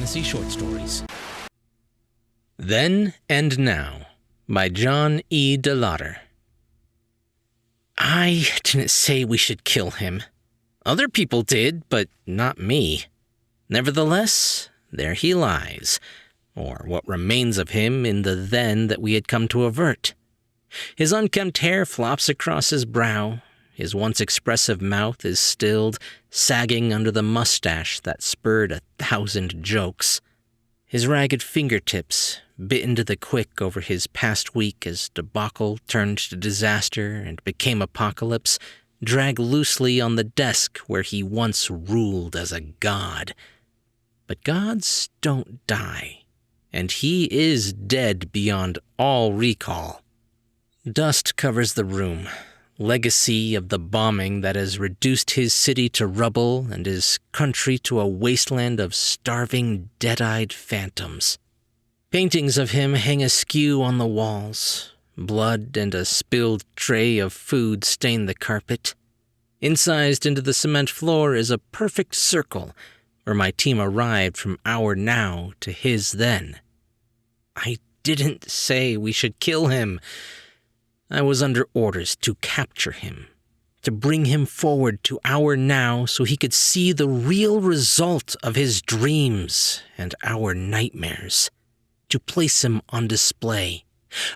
fantasy short stories. Then and Now by John E. DeLaughter. I didn't say we should kill him. Other people did, but not me. Nevertheless, there he lies, or what remains of him in the then that we had come to avert. His unkempt hair flops across his brow. His once expressive mouth is stilled, sagging under the mustache that spurred 1,000 jokes. His ragged fingertips, bitten to the quick over his past week as debacle turned to disaster and became apocalypse, drag loosely on the desk where he once ruled as a god. But gods don't die, and he is dead beyond all recall. Dust covers the room, legacy of the bombing that has reduced his city to rubble and his country to a wasteland of starving, dead-eyed phantoms. Paintings of him hang askew on the walls. Blood and a spilled tray of food stain the carpet. Incised into the cement floor is a perfect circle where my team arrived from our now to his then. I didn't say we should kill him. I was under orders to capture him, to bring him forward to our now so he could see the real result of his dreams and our nightmares, to place him on display,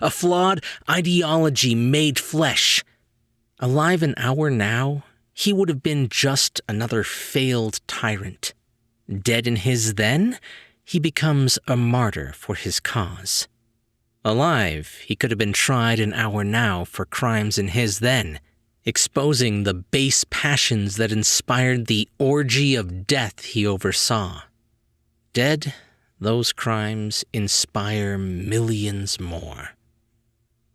a flawed ideology made flesh. Alive in our now, he would have been just another failed tyrant. Dead in his then, he becomes a martyr for his cause. Alive, he could have been tried in our now for crimes in his then, exposing the base passions that inspired the orgy of death he oversaw. Dead, those crimes inspire millions more.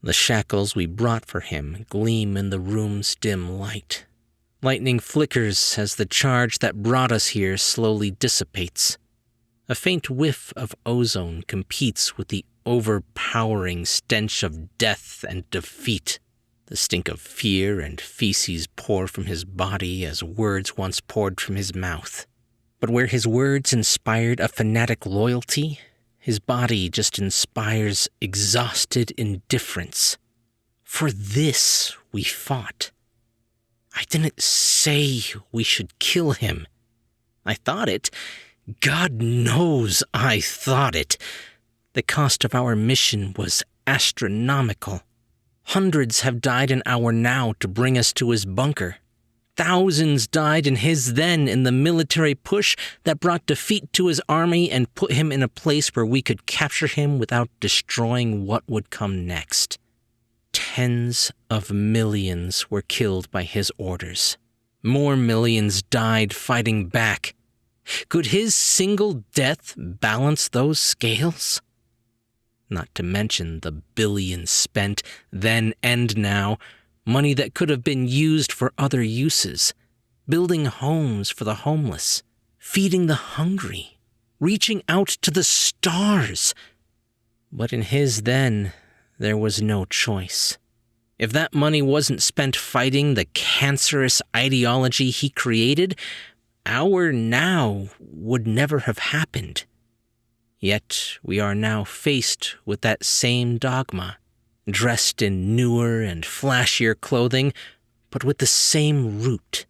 The shackles we brought for him gleam in the room's dim light. Lightning flickers as the charge that brought us here slowly dissipates. A faint whiff of ozone competes with the overpowering stench of death and defeat. The stink of fear and feces pour from his body as words once poured from his mouth. But where his words inspired a fanatic loyalty, his body just inspires exhausted indifference. For this we fought. I didn't say we should kill him. I thought it. God knows I thought it. The cost of our mission was astronomical. Hundreds have died in our now to bring us to his bunker. Thousands died in his then in the military push that brought defeat to his army and put him in a place where we could capture him without destroying what would come next. Tens of millions were killed by his orders. More millions died fighting back. Could his single death balance those scales? Not to mention the billions spent, then and now, money that could have been used for other uses, building homes for the homeless, feeding the hungry, reaching out to the stars. But in his then, there was no choice. If that money wasn't spent fighting the cancerous ideology he created, our now would never have happened. Yet we are now faced with that same dogma, dressed in newer and flashier clothing, but with the same root,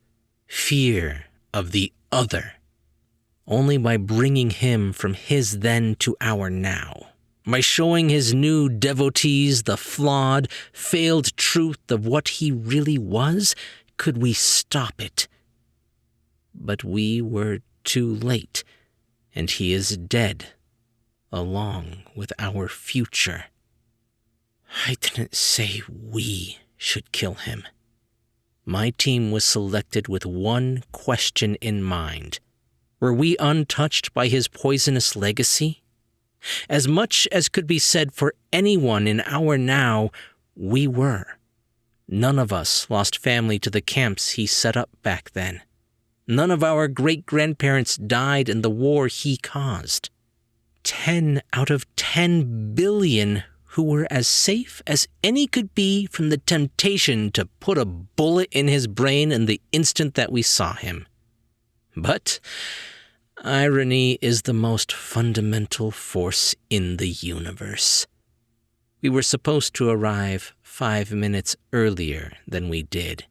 fear of the other. Only by bringing him from his then to our now, by showing his new devotees the flawed, failed truth of what he really was, could we stop it. But we were too late, and he is dead, along with our future. I didn't say we should kill him. My team was selected with one question in mind. Were we untouched by his poisonous legacy? As much as could be said for anyone in our now, we were. None of us lost family to the camps he set up back then. None of our great-grandparents died in the war he caused. 10 out of 10 billion who were as safe as any could be from the temptation to put a bullet in his brain in the instant that we saw him. But Irony is the most fundamental force in the universe. We were supposed to arrive 5 minutes earlier than we did.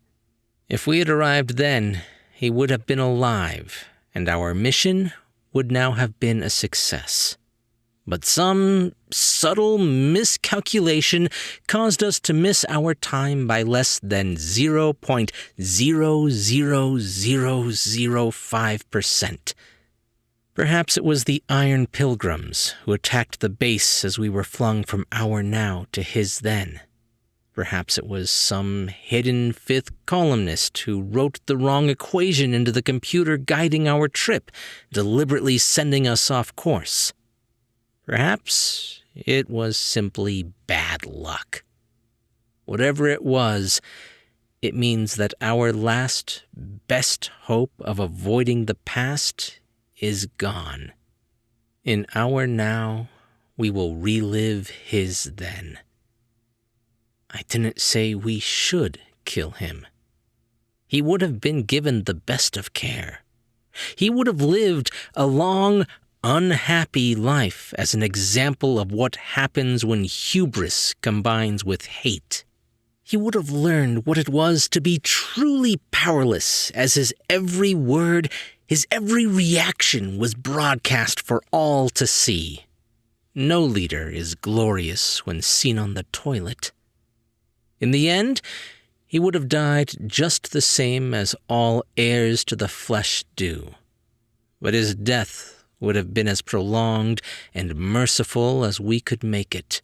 If we had arrived then, he would have been alive, and our mission would now have been a success. But some subtle miscalculation caused us to miss our time by less than 0.00005%. Perhaps it was the Iron Pilgrims who attacked the base as we were flung from our now to his then. Perhaps it was some hidden fifth columnist who wrote the wrong equation into the computer guiding our trip, deliberately sending us off course. Perhaps it was simply bad luck. Whatever it was, it means that our last, best hope of avoiding the past is gone. In our now, we will relive his then. I didn't say we should kill him. He would have been given the best of care. He would have lived a long, unhappy life as an example of what happens when hubris combines with hate. He would have learned what it was to be truly powerless as his every word, his every reaction was broadcast for all to see. No leader is glorious when seen on the toilet. In the end, he would have died just the same as all heirs to the flesh do. But his death would have been as prolonged and merciful as we could make it.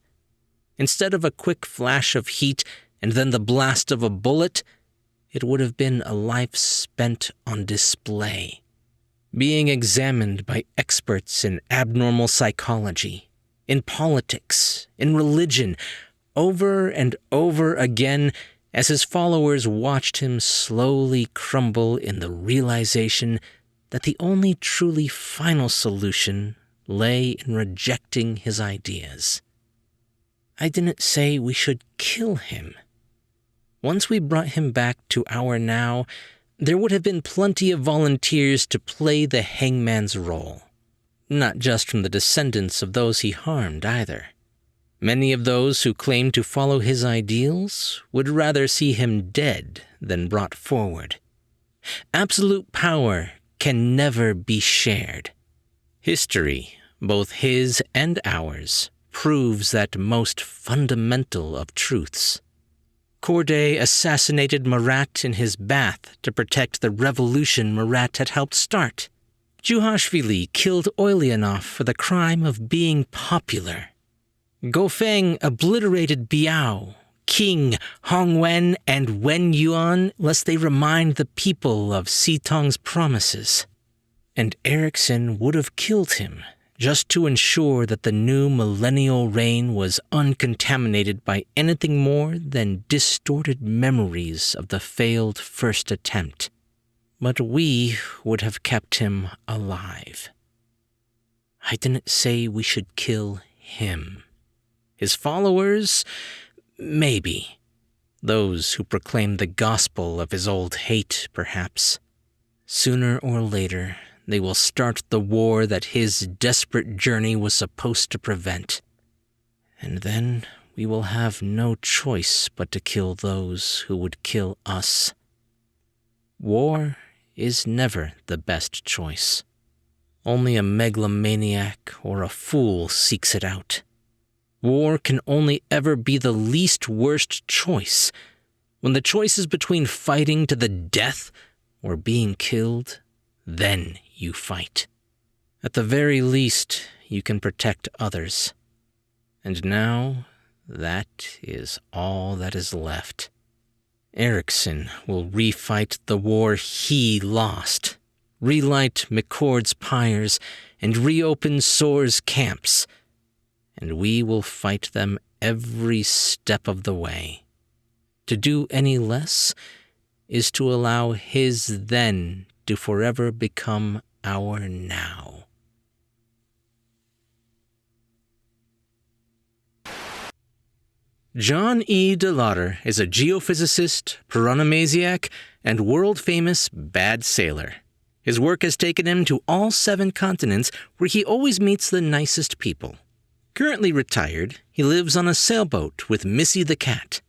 Instead of a quick flash of heat and then the blast of a bullet, it would have been a life spent on display, being examined by experts in abnormal psychology, in politics, in religion, over and over again as his followers watched him slowly crumble in the realization that the only truly final solution lay in rejecting his ideas. I didn't say we should kill him. Once we brought him back to our now, there would have been plenty of volunteers to play the hangman's role. Not just from the descendants of those he harmed, either. Many of those who claimed to follow his ideals would rather see him dead than brought forward. Absolute power can never be shared. History, both his and ours, proves that most fundamental of truths. Corday assassinated Marat in his bath to protect the revolution Marat had helped start. Juhashvili killed Oilyanov for the crime of being popular. Gofeng obliterated Biao, Qing, Hongwen, and Wen Yuan lest they remind the people of Sitong's promises. And Erickson would have killed him just to ensure that the new millennial reign was uncontaminated by anything more than distorted memories of the failed first attempt. But we would have kept him alive. I didn't say we should kill him. His followers, maybe. Those who proclaim the gospel of his old hate, perhaps. Sooner or later, they will start the war that his desperate journey was supposed to prevent. And then we will have no choice but to kill those who would kill us. War is never the best choice. Only a megalomaniac or a fool seeks it out. War can only ever be the least worst choice. When the choice is between fighting to the death or being killed, then you fight. At the very least, you can protect others. And now, that is all that is left. Erickson will refight the war he lost, relight McCord's pyres, and reopen Soar's camps. And we will fight them every step of the way. To do any less is to allow his then to forever become our now. John E. DeLaughter is a geophysicist, paranomasiac, and world-famous bad sailor. His work has taken him to all 7 continents where he always meets the nicest people. Currently retired, he lives on a sailboat with Missy the cat.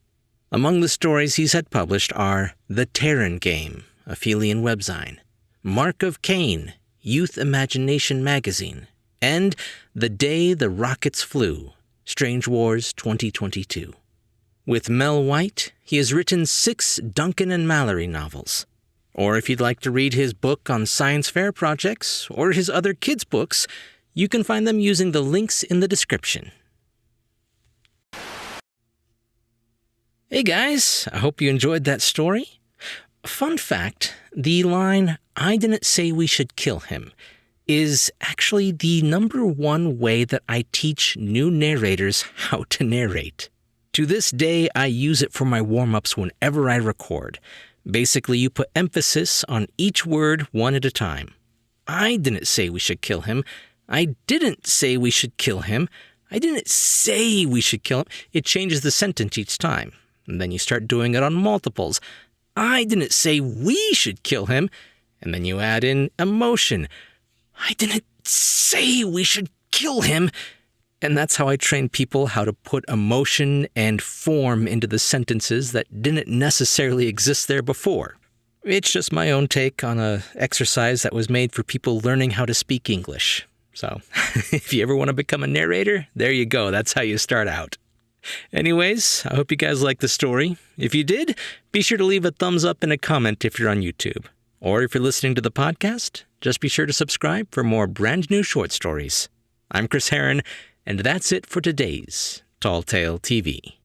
Among the stories he's had published are The Terran Game, Aphelion Webzine, Mark of Cain, Youth Imagination Magazine, and The Day the Rockets Flew, Strange Wars 2022. With Mel White, he has written 6 Duncan and Mallory novels. Or if you'd like to read his book on science fair projects or his other kids' books, you can find them using the links in the description. Hey guys, I hope you enjoyed that story. Fun fact, the line, "I didn't say we should kill him," is actually the #1 way that I teach new narrators how to narrate. To this day, I use it for my warm-ups whenever I record. Basically, you put emphasis on each word one at a time. I didn't say we should kill him. I didn't say we should kill him. I didn't say we should kill him. It changes the sentence each time. And then you start doing it on multiples. I didn't say we should kill him. And then you add in emotion. I didn't say we should kill him. And that's how I train people how to put emotion and form into the sentences that didn't necessarily exist there before. It's just my own take on an exercise that was made for people learning how to speak English. So if you ever want to become a narrator, there you go. That's how you start out. Anyways, I hope you guys liked the story. If you did, be sure to leave a thumbs up and a comment if you're on YouTube. Or if you're listening to the podcast, just be sure to subscribe for more brand new short stories. I'm Chris Herron, and that's it for today's Tall Tale TV.